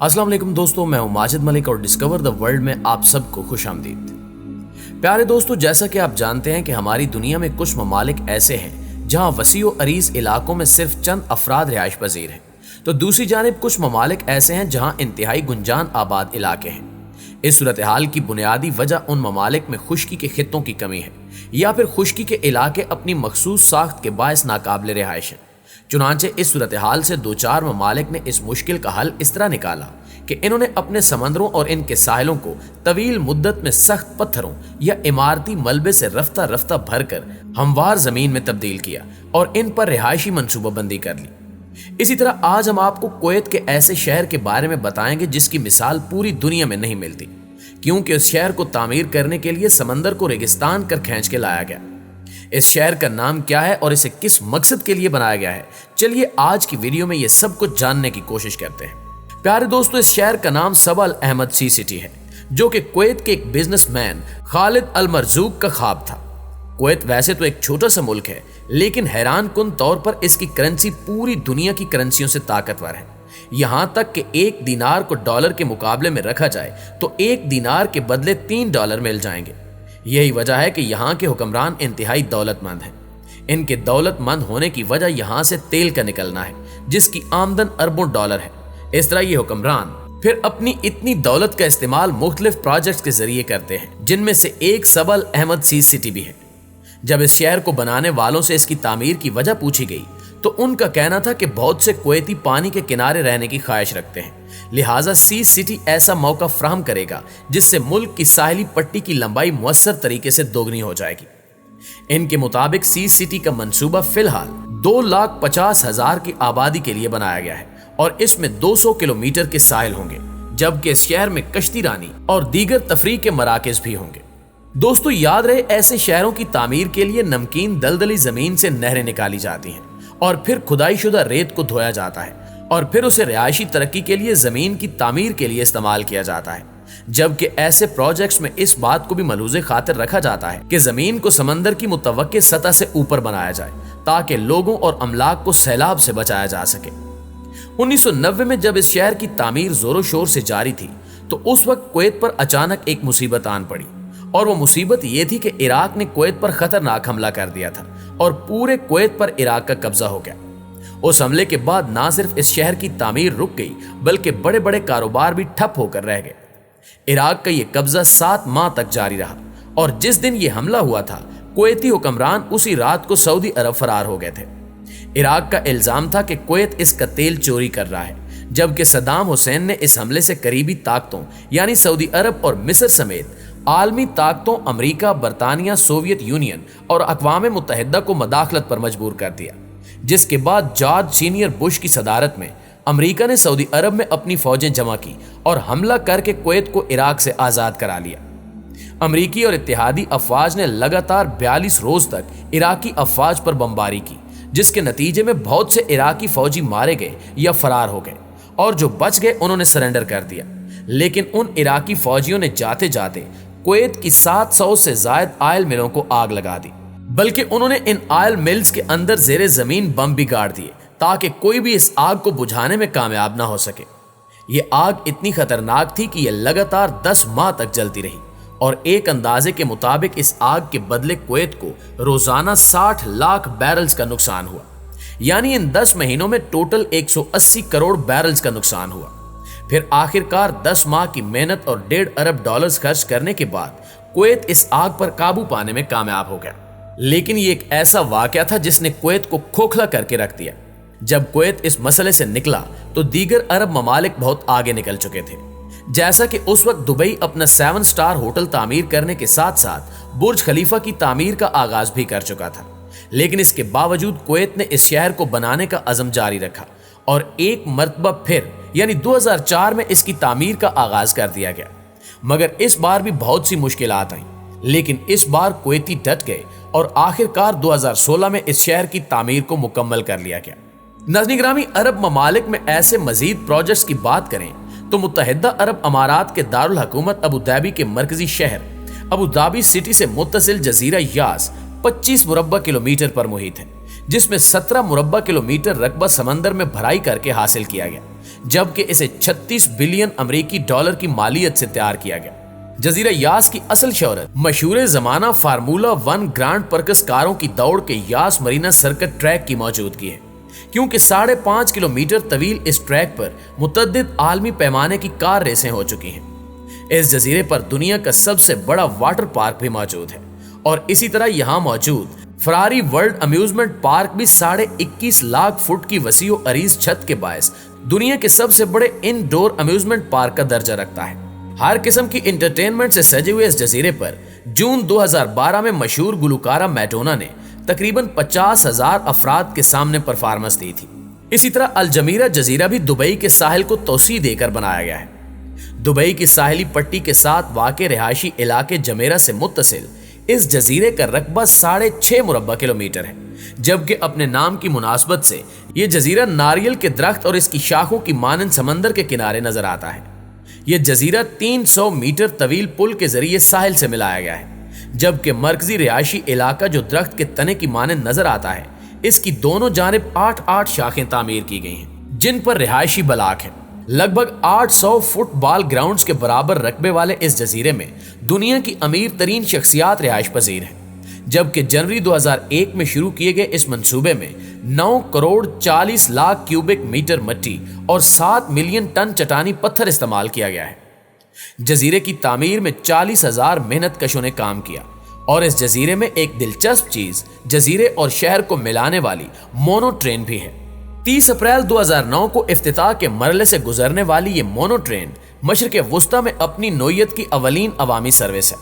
अस्सलाम वालेकुम दोस्तों, मैं हूं माजिद मलिक और डिस्कवर द वर्ल्ड में आप सबको खुश आमदीद। प्यारे दोस्तों, जैसा कि आप जानते हैं कि हमारी दुनिया में कुछ ममालिक ऐसे हैं जहां वसीओ अरीज इलाकों में सिर्फ चंद अफराद रिहाइश पजीर हैं, तो दूसरी जानिब कुछ ममालिक ऐसे हैं जहां इंतहाई गुंजान आबाद इलाके हैं। इस सूरत हाल की बुनियादी वजह उन ममालिक में खुश्की के खित्तों की कमी है या फिर खुश्की के इलाके अपनी मखसूस साख्त के बायस नाकाबिल रिहाइश हैं। चुनांचे इस सूरत हाल से दो चार ममालिक ने इस मुश्किल का हल इस तरह निकाला कि इन्होंने अपने समंदरों और इनके साहिलों को तवील मुद्दत में सख्त पत्थरों या इमारती मलबे से रफ्ता रफ्ता भरकर हमवार जमीन में तब्दील किया और इन पर रिहायशी मनसूबाबंदी कर ली। इसी तरह आज हम आपको कुवैत के ऐसे शहर के बारे में बताएंगे जिसकी मिसाल पूरी दुनिया में नहीं मिलती, क्योंकि उस शहर को तामीर करने के लिए समंदर को रेगिस्तान कर खींच के लाया गया। इस शहर का नाम क्या है और इसे किस मकसद के लिए बनाया गया है, चलिए आज की वीडियो में ये सब कुछ जानने की कोशिश करते हैं। प्यारे दोस्तों, इस शहर का नाम सबा अल अहमद सी सिटी है, जो कि कुवैत के एक बिजनेसमैन खालिद अल मरजूक का ख्वाब था। कुवैत वैसे तो एक छोटा सा मुल्क है, लेकिन हैरान कुन तौर पर इसकी करेंसी पूरी दुनिया की करेंसियों से ताकतवर है। यहां तक कि एक दीनार को डॉलर के मुकाबले में रखा जाए तो एक दीनार के बदले 3 डॉलर मिल जाएंगे। यही वजह है कि यहाँ के हुक्मरान इंतहाई दौलतमंद हैं। इनके दौलतमंद होने की वजह यहाँ से तेल का निकलना है, जिसकी आमदन अरबों डॉलर है। इस तरह ये हुक्मरान फिर अपनी इतनी दौलत का इस्तेमाल मुख्तलिफ प्रोजेक्ट्स के जरिए करते हैं, जिनमें से एक सबा अल अहमद सी सिटी भी है। जब इस शहर को बनाने वालों से इसकी तामीर की वजह पूछी गई तो उनका कहना था कि बहुत से कुवैती पानी के किनारे रहने की ख्वाहिश रखते हैं, लिहाजा सी सिटी ऐसा मौका फ्राहम करेगा जिससे मुल्क की साहिली पट्टी की लंबाई मुअस्सर तरीके से दोगुनी हो जाएगी। इनके मुताबिक सी सिटी का मंसूबा फिलहाल 2,50,000 की आबादी के लिए बनाया गया है और इसमें 200 किलोमीटर के साहिल होंगे, जबकि इस शहर में कश्ती रानी और दीगर तफरीह के मराकज भी होंगे। दोस्तों, याद रहे, ऐसे शहरों की तामीर के लिए नमकीन दलदली जमीन से नहरें निकाली जाती हैं और फिर खुदाई शुदा रेत को धोया जाता है और फिर उसे रिहायशी तरक्की के लिए जमीन की तामीर के लिए इस्तेमाल किया जाता है। जबकि ऐसे प्रोजेक्ट्स में इस बात को भी मलूज़े खातिर रखा जाता है कि जमीन को समंदर की मुतवक्के सतह से ऊपर बनाया जाए ताकि लोगों और अमलाक को सैलाब से बचाया जा सके। 1990 में जब इस शहर की तामीर जोरों शोर से जारी थी तो उस वक्त कुवैत पर अचानक एक मुसीबत आन पड़ी, और वो मुसीबत ये थी कि इराक ने कुवैत पर खतरनाक हमला कर दिया था और पूरे कुवैत पर इराक का कब्जा हो गया। उस हमले के बाद ना सिर्फ इस शहर की तामीर रुक गई, बल्कि बड़े बड़े कारोबार भी ठप होकर रह गए। इराक का ये कब्जा 7 माह तक जारी रहा और जिस दिन ये हमला हुआ था, कुवैती हुक्मरान उसी रात को सऊदी अरब फरार हो गए थे। इराक का इल्जाम था कि कुवैत इसका तेल चोरी कर रहा है, जबकि सद्दाम हुसैन ने इस हमले से करीबी ताकतों यानी सऊदी अरब और मिस्र समेत आलमी ताकतों अमेरिका, बरतानिया, सोवियत यूनियन और अक़वाम मुत्तहिदा को मदाखलत पर मजबूर कर दिया, जिसके बाद जॉर्ज सीनियर बुश की सदारत में अमेरिका ने सऊदी अरब में अपनी फौजें जमा की और हमला करके कुवैत को इराक से आज़ाद करा लिया। अमेरिकी और इत्तेहादी अफवाज ने लगातार 42 रोज तक इराकी अफवाज पर बमबारी की, जिसके नतीजे में बहुत से इराकी फौजी मारे गए या फरार हो गए और जो बच गए उन्होंने सरेंडर कर दिया। लेकिन उन इराकी फौजियों ने जाते जाते कुवैत की 700 से ज्यादा ऑयल मिलों को आग लगा दी, बल्कि उन्होंने इन ऑयल मिल्स के अंदर जेरे जमीन बम भी गाड़ दिए ताकि कोई भी इस आग को बुझाने में कामयाब ना हो सके। ये आग इतनी खतरनाक थी कि यह लगातार 10 माह तक जलती रही और एक अंदाजे के मुताबिक इस आग के बदले कुवैत को रोजाना 60 लाख बैरल्स का नुकसान हुआ, यानी इन 10 महीनों में टोटल 180 करोड़ बैरल्स का नुकसान हुआ। फिर आखिरकार 10 माह की मेहनत और 1.5 अरब डॉलर्स खर्च करने के बाद कुवैत इस आग पर काबू पाने में कामयाब हो गया। लेकिन ये एक ऐसा वाकया था जिसने कुवैत को खोखला करके रख दिया। जब कुवैत इस मसले से निकला तो दीगर अरब ममालिक बहुत आगे निकल चुके थे। जैसा कि उस वक्त दुबई अपना 7 स्टार होटल तामीर करने के साथ साथ बुर्ज खलीफा की तामीर का आगाज भी कर चुका था, लेकिन इसके बावजूद कुवैत ने इस शहर को बनाने का अज़म जारी रखा और एक मरतबा फिर यानी 2004 में इसकी तामीर का आगाज कर दिया गया। मगर इस बार भी बहुत सी मुश्किलात आईं, लेकिन इस बार कुवैती डट गए और आखिरकार 2016 में इस शहर की तामीर को मुकम्मल कर लिया गया। नाज़रीन ग्रामी, अरब ममालिक में ऐसे मजीद प्रोजेक्ट्स की बात करें तो मुत्तहिदा अरब अमारात के दारुल हुकूमत अबू धाबी के मरकजी शहर अबू धाबी सिटी से मुत्तसिल जजीरा यास 25 मुरब्बा किलोमीटर पर मुहित है, जिसमें 17 मुरब्बा किलोमीटर रकबा समंदर में भराई करके हासिल किया गया, जबकि इसे 36 बिलियन अमेरिकी डॉलर की मालियत से तैयार किया गया। जजीरा यास की असल शोहरत मशहूर जमाना फार्मूला 1 ग्रांड पर्कस कारों की दौड़ के यास मरीना सर्किट ट्रैक की मौजूदगी है, क्योंकि 5.5 किलोमीटर तवील इस ट्रैक पर मुतअद्दिद आलमी पैमाने की कार रेसें हो चुकी हैं। इस जजीरे पर दुनिया का सबसे बड़ा वाटर पार्क भी मौजूद है और इसी तरह यहाँ मौजूद फरारी वर्ल्ड अम्यूजमेंट पार्क भी 21.5 लाख फुट की वसी और अरीज छत के बायस दुनिया के सबसे बड़े इनडोर अम्यूजमेंट पार्क का दर्जा रखता है। हर किस्म की इंटरटेनमेंट से सजे हुए इस जजीरे पर जून 2012 में मशहूर गुलकारा मैडोना ने तकरीबन 50,000 अफराद के सामने परफॉर्मेंस दी थी। इसी तरह अल जमीरा जजीरा भी दुबई के साहिल को तौसी देकर बनाया गया है। दुबई की साहिली पट्टी के साथ वाक़े रिहायशी इलाके जमेरा से मुत्तसिल इस जजीरे का रकबा 6.5 मुरब्बा किलोमीटर है, जबकि अपने नाम की मुनासबत से ये जजीरा नारियल के दरख्त और इसकी शाखों की मानंद समंदर के किनारे नजर आता है। यह जजीरा 300 मीटर तवील पुल के जरिए साहिल से मिलाया गया है, जबकि मरकजी रिहायशी इलाका जो दरख्त के तने की मानंद नजर आता है, इसकी दोनों जानिब 8-8 शाखें तामीर की गई हैं, जिन पर रिहायशी बलाक है। लगभग 800 फुटबॉल ग्राउंड्स के बराबर रकबे वाले इस जजीरे में दुनिया की अमीर तरीन शख्सियात रिहाइश पजीर हैं, जबकि जनवरी 2001 में शुरू किए गए इस मंसूबे में 9 करोड़ 40 लाख क्यूबिक मीटर मिट्टी और 7 मिलियन टन चटानी पत्थर इस्तेमाल किया गया है। जजीरे की तामीर में 40,000 मेहनत कशों ने काम किया और इस जजीरे में एक दिलचस्प चीज जजीरे और शहर को मिलाने वाली मोनो ट्रेन भी है। 30 अप्रैल 2009 को इफ्तिताह के मरहले से गुजरने वाली ये मोनो ट्रेन मशरिक़ वुस्ता में अपनी नोयत की अवलीन अवामी सर्विस है।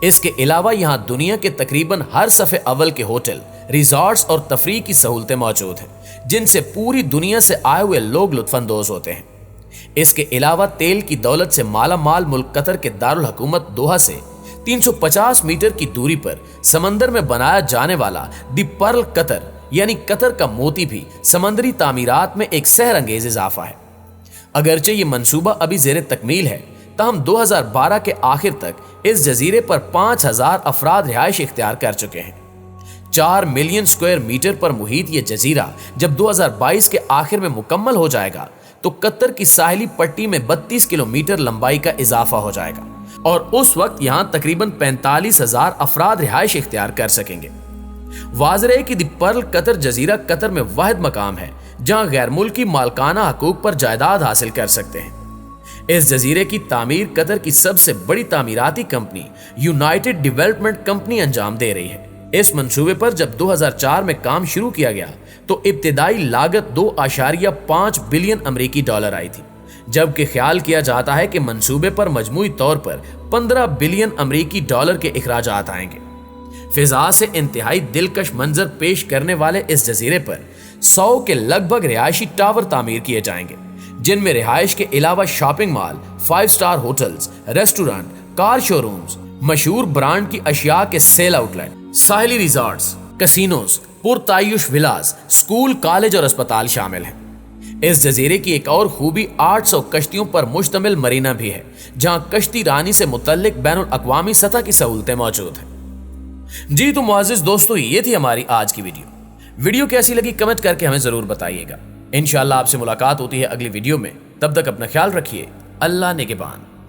इसके अलावा यहाँ दुनिया के तकरीबन हर सफ़े अव्वल के होटल, रिजॉर्ट्स और तफरीह की सहूलतें मौजूद हैं, जिनसे पूरी दुनिया से आए हुए लोग लुत्फानंदोज होते हैं। इसके अलावा तेल की दौलत से माला माल मुल्क कतर के दारुल हुकूमत दोहा से 350 मीटर की दूरी पर समंदर में बनाया जाने वाला दी पर्ल कतर यानी कतर का मोती भी समंदरी तामीरात में एक सहर अंगेज इजाफा है। अगरचे ये मंसूबा अभी ज़ेरे तकमील है, ताहम 2012 के आखिर तक इस जजीरे पर 5,000 अफराद रिहाइश इख्तियार कर चुके हैं। 4 मिलियन स्क्वायर मीटर पर मुहित ये जजीरा जब 2022 के आखिर में मुकम्मल हो जाएगा तो कतर की साहिली पट्टी में 32 किलोमीटर लंबाई का इजाफा हो जाएगा और उस वक्त यहाँ तकरीबन 45,000 अफराद रिहाइश इख्तियार कर सकेंगे। वाज़ेह है कि दी पर्ल कतर जजीरा कतर में वाहिद मकाम है जहां गैर मुल्की मालकाना हकूक पर जायदाद हासिल कर सकते हैं। इस जजीरे की तामीर कतर की सबसे बड़ी तामीराती कंपनी यूनाइटेड डेवलपमेंट कंपनी अंजाम दे रही है। इस मंसूबे पर जब 2004 में काम शुरू किया गया तो इब्तिदाई लागत 2.5 बिलियन अमेरिकी डॉलर आई थी, जबकि ख्याल किया जाता है कि मंसूबे पर मजमूई तौर पर 15 बिलियन अमेरिकी डॉलर के इखराजात आएंगे। फिजा से इंतहाई दिलकश मंजर पेश करने वाले इस जजीरे पर 100 के लगभग रिहायशी टावर तामीर किए जाएंगे, जिनमें रिहाइश के अलावा shopping mall, 5 star hotels, restaurant, car showrooms, मशहूर ब्रांड की अशिया के सेल आउटलेट, साहिली रिजॉर्ट्स, कसिनोज, पुरतायुश विलास, स्कूल, कॉलेज और अस्पताल शामिल हैं। इस जजीरे की एक और खूबी 800 कश्तियों पर मुश्तमिल मरीना भी है, जहां कश्ती रानी से मुतल्लिक बैनुल अक़वामी सतह की सहूलतें मौजूद हैं। जी तो मुअज़्ज़िज़ दोस्तों, ये थी हमारी आज की वीडियो कैसी लगी कमेंट करके हमें जरूर बताइएगा। इंशाअल्लाह आपसे मुलाकात होती है अगली वीडियो में, तब तक अपना ख्याल रखिए। अल्लाह निगहबान।